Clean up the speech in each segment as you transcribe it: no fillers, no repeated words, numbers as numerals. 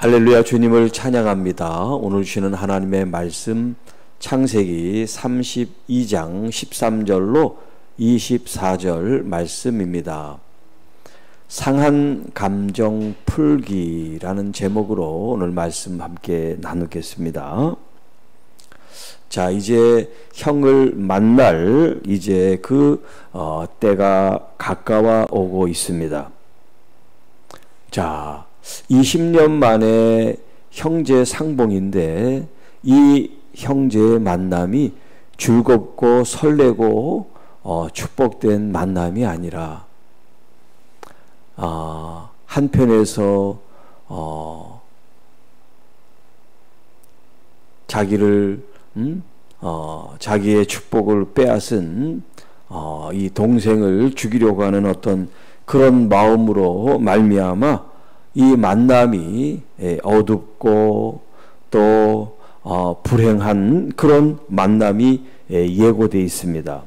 할렐루야, 주님을 찬양합니다. 오늘 주시는 하나님의 말씀 창세기 32장 13절로 24절 말씀입니다. 상한 감정 풀기라는 제목으로 오늘 말씀 함께 나누겠습니다. 자, 이제 형을 만날 이제 때가 가까워 오고 있습니다. 자, 20년 만에 형제 상봉인데 이 형제의 만남이 즐겁고 설레고 축복된 만남이 아니라 한편에서 자기의 축복을 빼앗은 이 동생을 죽이려고 하는 어떤 그런 마음으로 말미암아 이 만남이 어둡고 또 불행한 그런 만남이 예고되어 있습니다.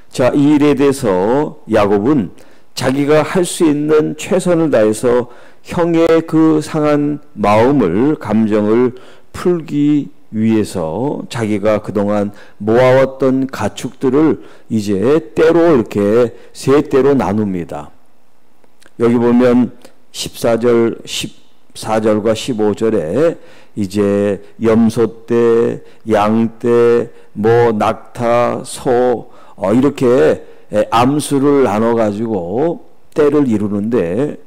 자, 이 일에 대해서 야곱은 자기가 할 수 있는 최선을 다해서 형의 그 상한 마음을, 감정을 풀기 위해서 자기가 그동안 모아왔던 가축들을 이제 때로 이렇게 세 때로 나눕니다. 여기 보면 14절과 15절에 이제 염소떼, 양떼, 낙타, 소 이렇게 암수를 나눠가지고 때를 이루는데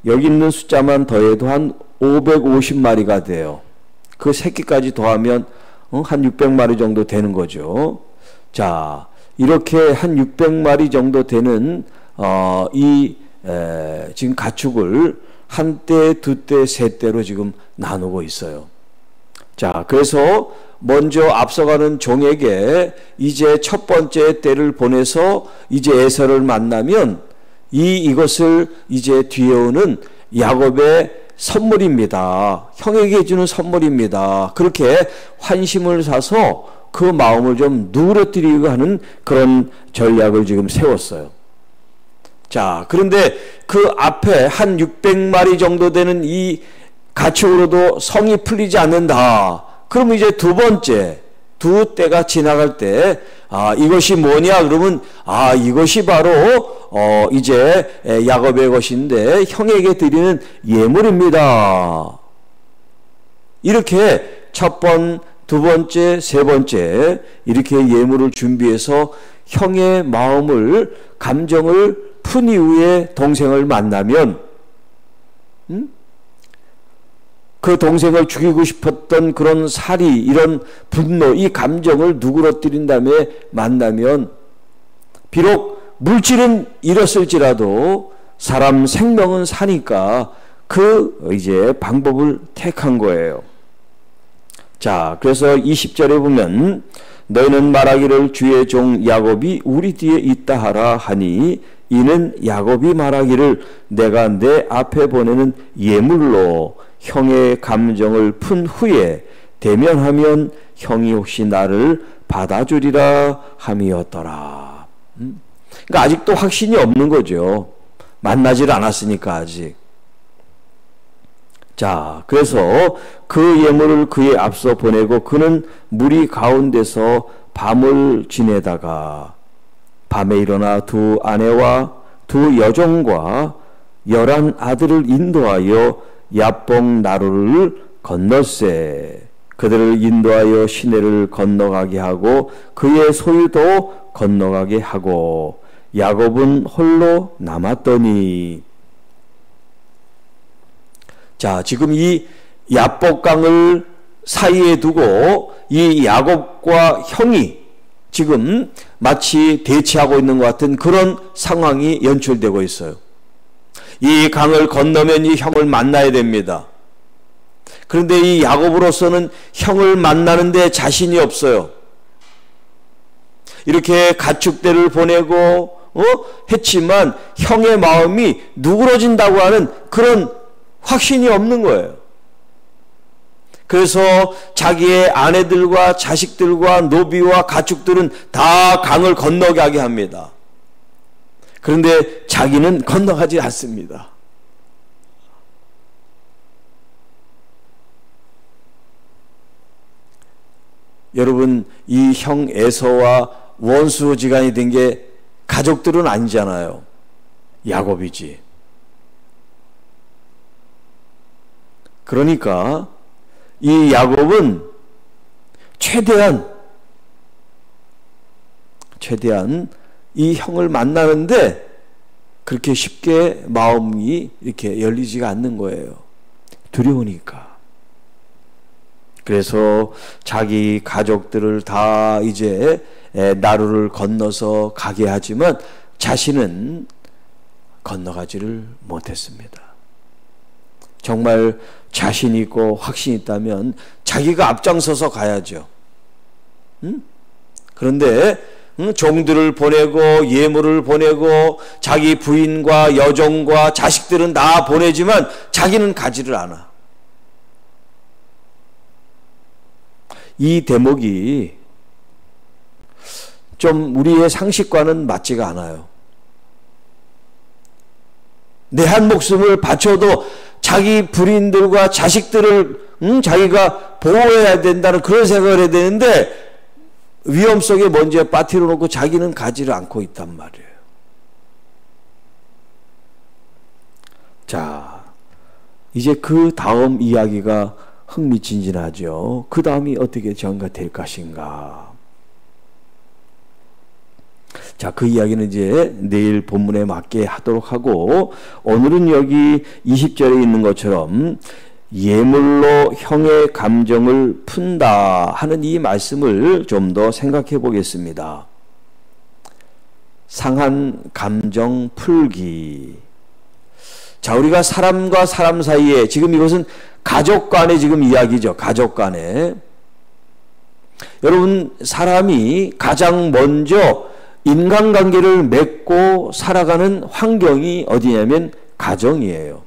여기 있는 숫자만 더해도 한 550마리가 돼요. 그 새끼까지 더하면 한 600마리 정도 되는 거죠. 자, 이렇게 한 600마리 정도 되는 지금 가축을 한 떼, 두 떼, 세 떼로 지금 나누고 있어요. 자, 그래서 먼저 앞서가는 종에게 이제 첫 번째 떼를 보내서 이제 에서를 만나면 이것을 이제 뒤에 오는 야곱의 선물입니다. 형에게 주는 선물입니다. 그렇게 환심을 사서 그 마음을 좀 누그러뜨리고 하는 그런 전략을 지금 세웠어요. 자, 그런데 그 앞에 한 600마리 정도 되는 이 가축으로도 성이 풀리지 않는다. 그럼 이제 두 번째, 두 때가 지나갈 때, 이것이 뭐냐? 그러면, 이것이 바로, 이제 야곱의 것인데, 형에게 드리는 예물입니다. 이렇게 첫 번, 두 번째, 세 번째, 이렇게 예물을 준비해서 형의 마음을, 감정을 푼 이후에 동생을 만나면, 그 동생을 죽이고 싶었던 그런 살이, 이런 분노, 이 감정을 누그러뜨린 다음에 만나면 비록 물질은 잃었을지라도 사람 생명은 사니까 이제 방법을 택한 거예요. 자, 그래서 20절에 보면 너희는 말하기를 주의 종 야곱이 우리 뒤에 있다 하라 하니 이는 야곱이 말하기를 내가 내 앞에 보내는 예물로 형의 감정을 푼 후에 대면하면 형이 혹시 나를 받아주리라 함이었더라. 그러니까 아직도 확신이 없는 거죠. 만나질 않았으니까 아직. 자, 그래서 그 예물을 그의 앞서 보내고 그는 무리 가운데서 밤을 지내다가 밤에 일어나 두 아내와 두 여종과 11 아들을 인도하여 야뽕 나루를 건넜세. 그들을 인도하여 시내를 건너가게 하고 그의 소유도 건너가게 하고 야곱은 홀로 남았더니. 자, 지금 이 야복강을 사이에 두고 이 야곱과 형이 지금 마치 대치하고 있는 것 같은 그런 상황이 연출되고 있어요. 이 강을 건너면 이 형을 만나야 됩니다. 그런데 이 야곱으로서는 형을 만나는데 자신이 없어요. 이렇게 가축대를 보내고 했지만 형의 마음이 누그러진다고 하는 그런 확신이 없는 거예요. 그래서 자기의 아내들과 자식들과 노비와 가축들은 다 강을 건너가게 합니다. 그런데 자기는 건너가지 않습니다. 여러분, 이 형 에서와 원수지간이 된 게 가족들은 아니잖아요. 야곱이지. 그러니까 이 야곱은 최대한 이 형을 만나는데 그렇게 쉽게 마음이 이렇게 열리지가 않는 거예요. 두려우니까. 그래서 자기 가족들을 다 이제 나루를 건너서 가게 하지만 자신은 건너가지를 못했습니다. 정말 자신 있고 확신 있다면 자기가 앞장서서 가야죠. 그런데 종들을 보내고 예물을 보내고 자기 부인과 여종과 자식들은 다 보내지만 자기는 가지를 않아. 이 대목이 좀 우리의 상식과는 맞지가 않아요. 내 한 목숨을 바쳐도 자기 부인들과 자식들을 자기가 보호해야 된다는 그런 생각을 해야 되는데 위험 속에 먼저 빠뜨려 놓고 자기는 가지를 않고 있단 말이에요. 자, 이제 그 다음 이야기가 흥미진진하죠. 그 다음이 어떻게 전개될 것인가. 자, 그 이야기는 이제 내일 본문에 맞게 하도록 하고, 오늘은 여기 20절에 있는 것처럼 예물로 형의 감정을 푼다 하는 이 말씀을 좀 더 생각해 보겠습니다. 상한 감정 풀기. 자, 우리가 사람과 사람 사이에, 지금 이것은 가족 간의 지금 이야기죠. 가족 간에. 여러분, 사람이 가장 먼저 인간관계를 맺고 살아가는 환경이 어디냐면 가정이에요.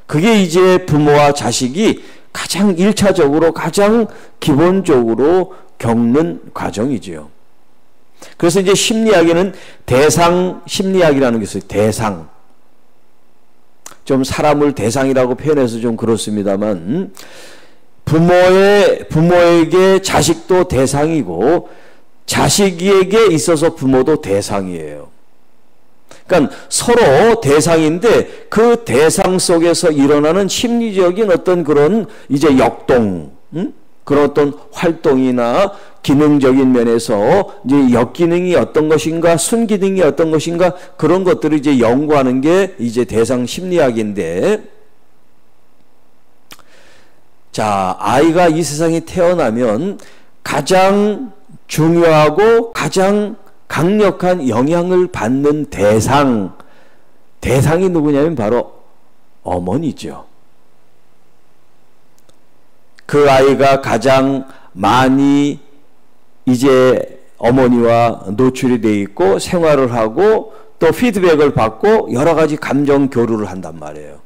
그게 이제 부모와 자식이 가장 1차적으로 가장 기본적으로 겪는 과정이지요. 그래서 이제 심리학에는 대상 심리학이라는 게 있어요. 대상. 좀 사람을 대상이라고 표현해서 좀 그렇습니다만 부모에게 자식도 대상이고 자식에게 있어서 부모도 대상이에요. 그러니까 서로 대상인데 그 대상 속에서 일어나는 심리적인 어떤 그런 이제 역동, 그런 어떤 활동이나 기능적인 면에서 이제 역기능이 어떤 것인가, 순기능이 어떤 것인가 그런 것들을 이제 연구하는 게 이제 대상 심리학인데, 자, 아이가 이 세상에 태어나면 가장 중요하고 가장 강력한 영향을 받는 대상이 누구냐면 바로 어머니죠. 그 아이가 가장 많이 이제 어머니와 노출이 되어 있고 생활을 하고 또 피드백을 받고 여러 가지 감정 교류를 한단 말이에요.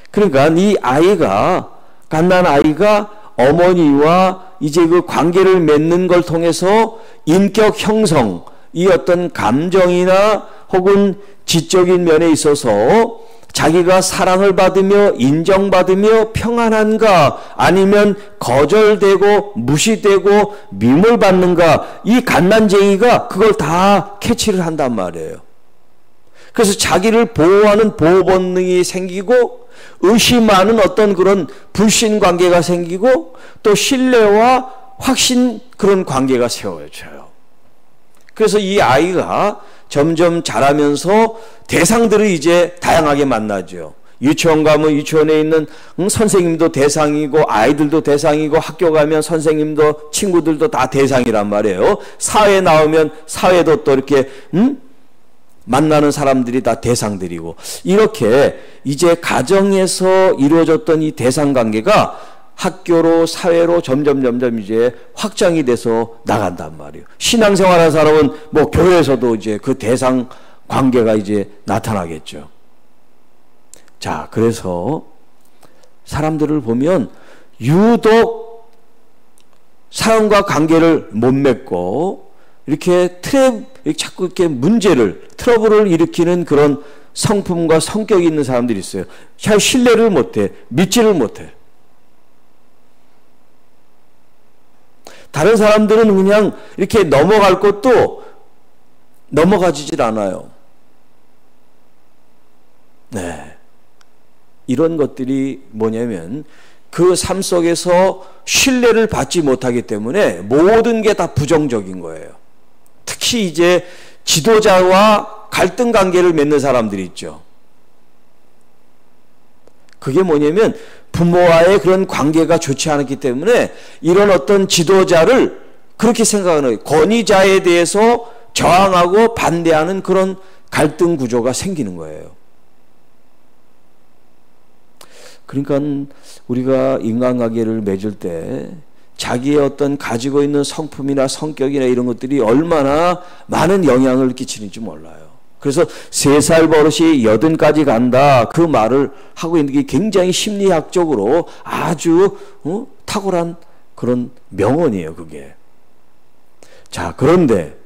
그러니까 이 아이가, 갓난 아이가 어머니와 이제 그 관계를 맺는 걸 통해서 인격 형성, 이 어떤 감정이나 혹은 지적인 면에 있어서 자기가 사랑을 받으며 인정받으며 평안한가 아니면 거절되고 무시되고 미움을 받는가, 이 갓난쟁이가 그걸 다 캐치를 한단 말이에요. 그래서 자기를 보호하는 보호 본능이 생기고 의심하는 어떤 그런 불신 관계가 생기고 또 신뢰와 확신 그런 관계가 세워져요. 그래서 이 아이가 점점 자라면서 대상들을 이제 다양하게 만나죠. 유치원 가면 유치원에 있는 선생님도 대상이고 아이들도 대상이고, 학교 가면 선생님도 친구들도 다 대상이란 말이에요. 사회에 나오면 사회도 또 이렇게 만나는 사람들이 다 대상들이고, 이렇게 이제 가정에서 이루어졌던 이 대상관계가 학교로 사회로 점점 이제 확장이 돼서 나간단 말이에요. 신앙생활하는 사람은 뭐 교회에서도 이제 그 대상 관계가 이제 나타나겠죠. 자, 그래서 사람들을 보면 유독 사람과 관계를 못 맺고 이렇게 자꾸 이렇게 트러블을 일으키는 그런 성품과 성격이 있는 사람들이 있어요. 잘 신뢰를 못해, 믿지를 못해. 다른 사람들은 그냥 이렇게 넘어갈 것도 넘어가지질 않아요. 네. 이런 것들이 뭐냐면 그 삶 속에서 신뢰를 받지 못하기 때문에 모든 게 다 부정적인 거예요. 특히 이제 지도자와 갈등 관계를 맺는 사람들이 있죠. 그게 뭐냐면 부모와의 그런 관계가 좋지 않았기 때문에 이런 어떤 지도자를 그렇게 생각하는 거예요. 권위자에 대해서 저항하고 반대하는 그런 갈등 구조가 생기는 거예요. 그러니까 우리가 인간관계를 맺을 때 자기의 어떤 가지고 있는 성품이나 성격이나 이런 것들이 얼마나 많은 영향을 끼치는지 몰라요. 그래서 3살 버릇이 80까지 간다 그 말을 하고 있는 게 굉장히 심리학적으로 아주 탁월한 그런 명언이에요. 그게. 자, 그런데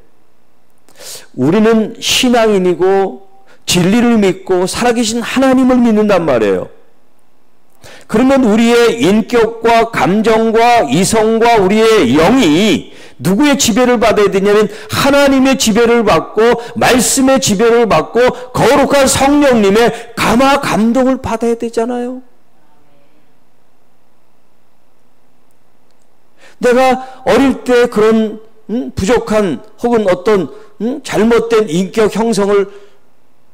우리는 신앙인이고 진리를 믿고 살아계신 하나님을 믿는단 말이에요. 그러면 우리의 인격과 감정과 이성과 우리의 영이 누구의 지배를 받아야 되냐면 하나님의 지배를 받고 말씀의 지배를 받고 거룩한 성령님의 감화 감동을 받아야 되잖아요. 내가 어릴 때 그런 부족한 혹은 어떤 잘못된 인격 형성을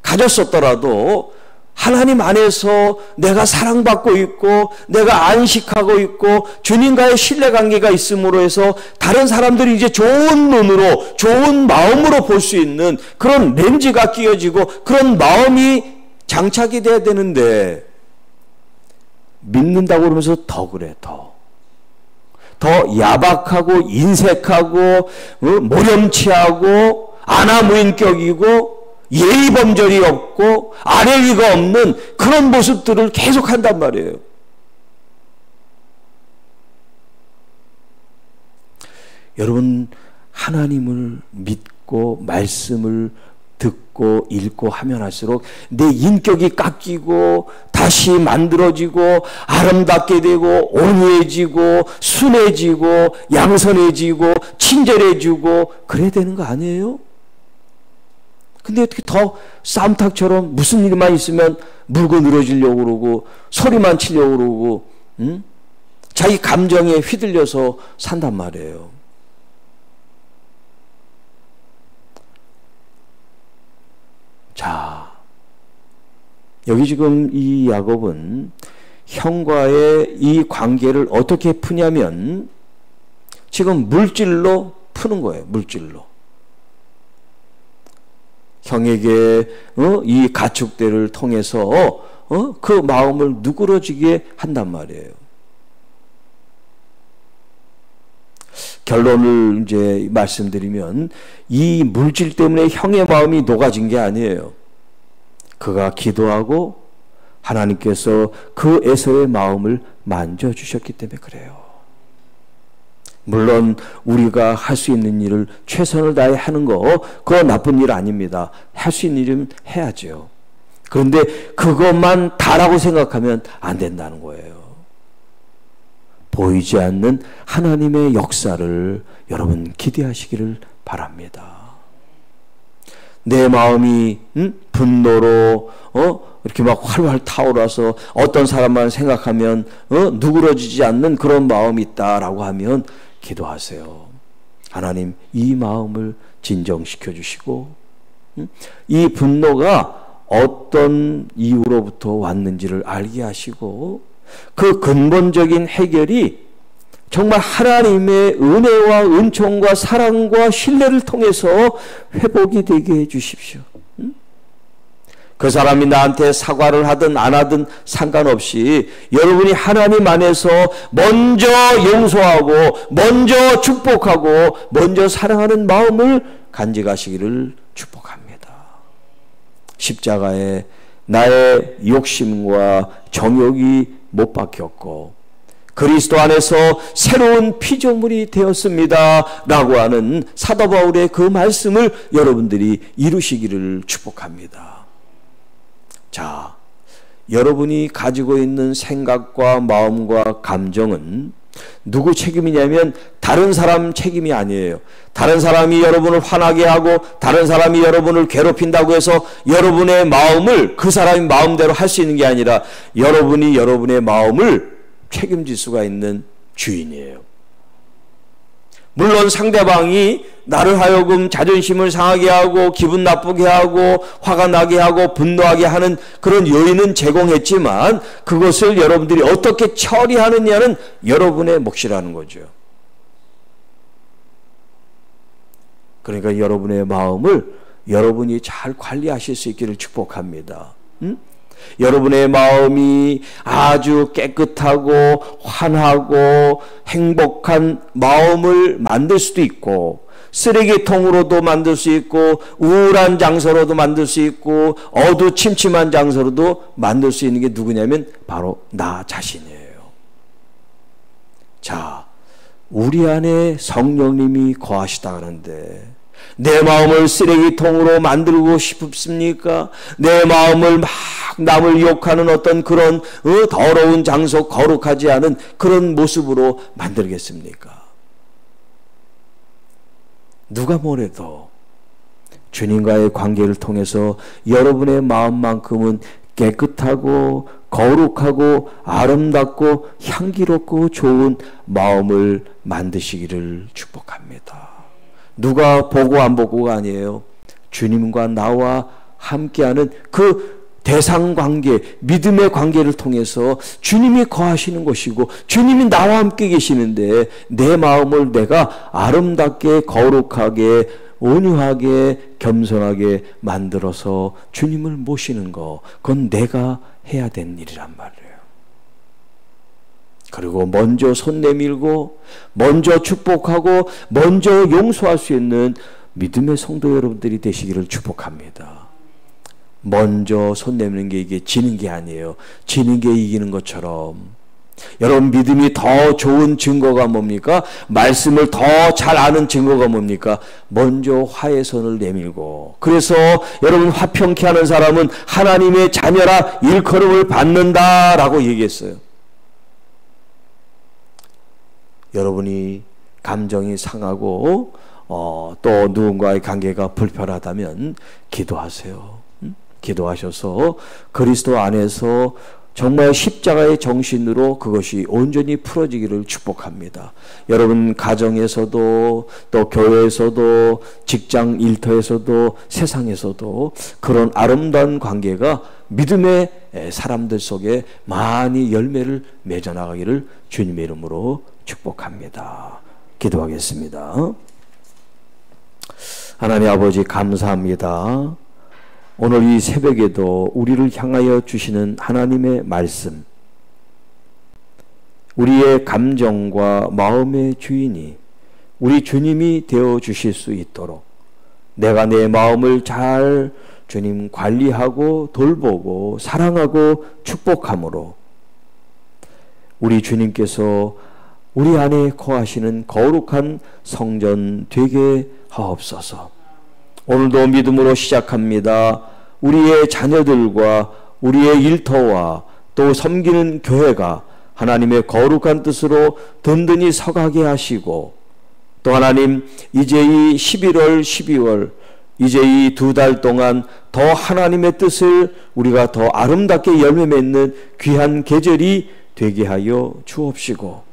가졌었더라도 하나님 안에서 내가 사랑받고 있고 내가 안식하고 있고 주님과의 신뢰관계가 있음으로 해서 다른 사람들이 이제 좋은 눈으로 좋은 마음으로 볼 수 있는 그런 렌즈가 끼어지고 그런 마음이 장착이 돼야 되는데 믿는다고 그러면서 더 그래. 더 야박하고 인색하고 모렴치하고 아나무인격이고 예의범절이 없고 아래위가 없는 그런 모습들을 계속한단 말이에요. 여러분, 하나님을 믿고 말씀을 듣고 읽고 하면 할수록 내 인격이 깎이고 다시 만들어지고 아름답게 되고 온유해지고 순해지고 양선해지고 친절해지고 그래야 되는 거 아니에요? 근데 어떻게 더 쌈탁처럼 무슨 일만 있으면 물고 늘어지려고 그러고 소리만 치려고 그러고 자기 감정에 휘둘려서 산단 말이에요. 자, 여기 지금 이 야곱은 형과의 이 관계를 어떻게 푸냐면 지금 물질로 푸는 거예요. 물질로. 형에게 이 가축대를 통해서 그 마음을 누그러지게 한단 말이에요. 결론을 이제 말씀드리면 이 물질 때문에 형의 마음이 녹아진 게 아니에요. 그가 기도하고 하나님께서 그 에서의 마음을 만져주셨기 때문에 그래요. 물론 우리가 할 수 있는 일을 최선을 다해 하는 거 그거 나쁜 일 아닙니다. 할 수 있는 일은 해야죠. 그런데 그것만 다라고 생각하면 안 된다는 거예요. 보이지 않는 하나님의 역사를 여러분 기대하시기를 바랍니다. 내 마음이 분노로 이렇게 막 활활 타오르서 어떤 사람만 생각하면 누그러지지 않는 그런 마음이 있다라고 하면 기도하세요. 하나님, 이 마음을 진정시켜 주시고 이 분노가 어떤 이유로부터 왔는지를 알게 하시고 그 근본적인 해결이 정말 하나님의 은혜와 은총과 사랑과 신뢰를 통해서 회복이 되게 해 주십시오. 그 사람이 나한테 사과를 하든 안 하든 상관없이 여러분이 하나님 안에서 먼저 용서하고 먼저 축복하고 먼저 사랑하는 마음을 간직하시기를 축복합니다. 십자가에 나의 욕심과 정욕이 못 박혔고 그리스도 안에서 새로운 피조물이 되었습니다 라고 하는 사도 바울의 그 말씀을 여러분들이 이루시기를 축복합니다. 자, 여러분이 가지고 있는 생각과 마음과 감정은 누구 책임이냐면 다른 사람 책임이 아니에요. 다른 사람이 여러분을 화나게 하고 다른 사람이 여러분을 괴롭힌다고 해서 여러분의 마음을 그 사람이 마음대로 할 수 있는 게 아니라 여러분이 여러분의 마음을 책임질 수가 있는 주인이에요. 물론 상대방이 나를 하여금 자존심을 상하게 하고 기분 나쁘게 하고 화가 나게 하고 분노하게 하는 그런 요인은 제공했지만 그것을 여러분들이 어떻게 처리하느냐는 여러분의 몫이라는 거죠. 그러니까 여러분의 마음을 여러분이 잘 관리하실 수 있기를 축복합니다. 여러분의 마음이 아주 깨끗하고 환하고 행복한 마음을 만들 수도 있고 쓰레기통으로도 만들 수 있고 우울한 장소로도 만들 수 있고 어두침침한 장소로도 만들 수 있는 게 누구냐면 바로 나 자신이에요. 자, 우리 안에 성령님이 거하시다 하는데 내 마음을 쓰레기통으로 만들고 싶습니까? 내 마음을 막 남을 욕하는 어떤 그런 더러운 장소, 거룩하지 않은 그런 모습으로 만들겠습니까? 누가 뭐래도 주님과의 관계를 통해서 여러분의 마음만큼은 깨끗하고 거룩하고 아름답고 향기롭고 좋은 마음을 만드시기를 축복합니다. 누가 보고 안 보고가 아니에요. 주님과 나와 함께하는 그 대상 관계, 믿음의 관계를 통해서 주님이 거하시는 것이고 주님이 나와 함께 계시는데 내 마음을 내가 아름답게 거룩하게 온유하게 겸손하게 만들어서 주님을 모시는 거, 그건 내가 해야 되는 일이란 말이에요. 그리고 먼저 손 내밀고 먼저 축복하고 먼저 용서할 수 있는 믿음의 성도 여러분들이 되시기를 축복합니다. 먼저 손 내미는 게 이게 지는 게 아니에요. 지는 게 이기는 것처럼 여러분 믿음이 더 좋은 증거가 뭡니까? 말씀을 더 잘 아는 증거가 뭡니까? 먼저 화의 손을 내밀고, 그래서 여러분 화평케 하는 사람은 하나님의 자녀라 일컬음을 받는다라고 얘기했어요. 여러분이 감정이 상하고 또 누군가의 관계가 불편하다면 기도하세요. 기도하셔서 그리스도 안에서 정말 십자가의 정신으로 그것이 온전히 풀어지기를 축복합니다. 여러분 가정에서도 또 교회에서도 직장 일터에서도 세상에서도 그런 아름다운 관계가 믿음의 사람들 속에 많이 열매를 맺어나가기를 주님의 이름으로 축복합니다. 기도하겠습니다. 하나님 아버지 감사합니다. 오늘 이 새벽에도 우리를 향하여 주시는 하나님의 말씀, 우리의 감정과 마음의 주인이 우리 주님이 되어 주실 수 있도록 내가 내 마음을 잘 주님 관리하고 돌보고 사랑하고 축복함으로 우리 주님께서 우리 안에 거하시는 거룩한 성전 되게 하옵소서. 오늘도 믿음으로 시작합니다. 우리의 자녀들과 우리의 일터와 또 섬기는 교회가 하나님의 거룩한 뜻으로 든든히 서가게 하시고, 또 하나님 이제 이 11월 12월 이제 이 2달 동안 더 하나님의 뜻을 우리가 더 아름답게 열매 맺는 귀한 계절이 되게 하여 주옵시고,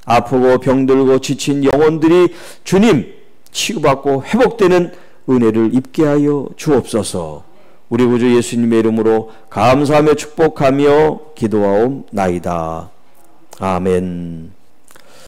아프고 병들고 지친 영혼들이 주님 치유받고 회복되는 은혜를 입게 하여 주옵소서. 우리 구주 예수님의 이름으로 감사하며 축복하며 기도하옵나이다. 아멘.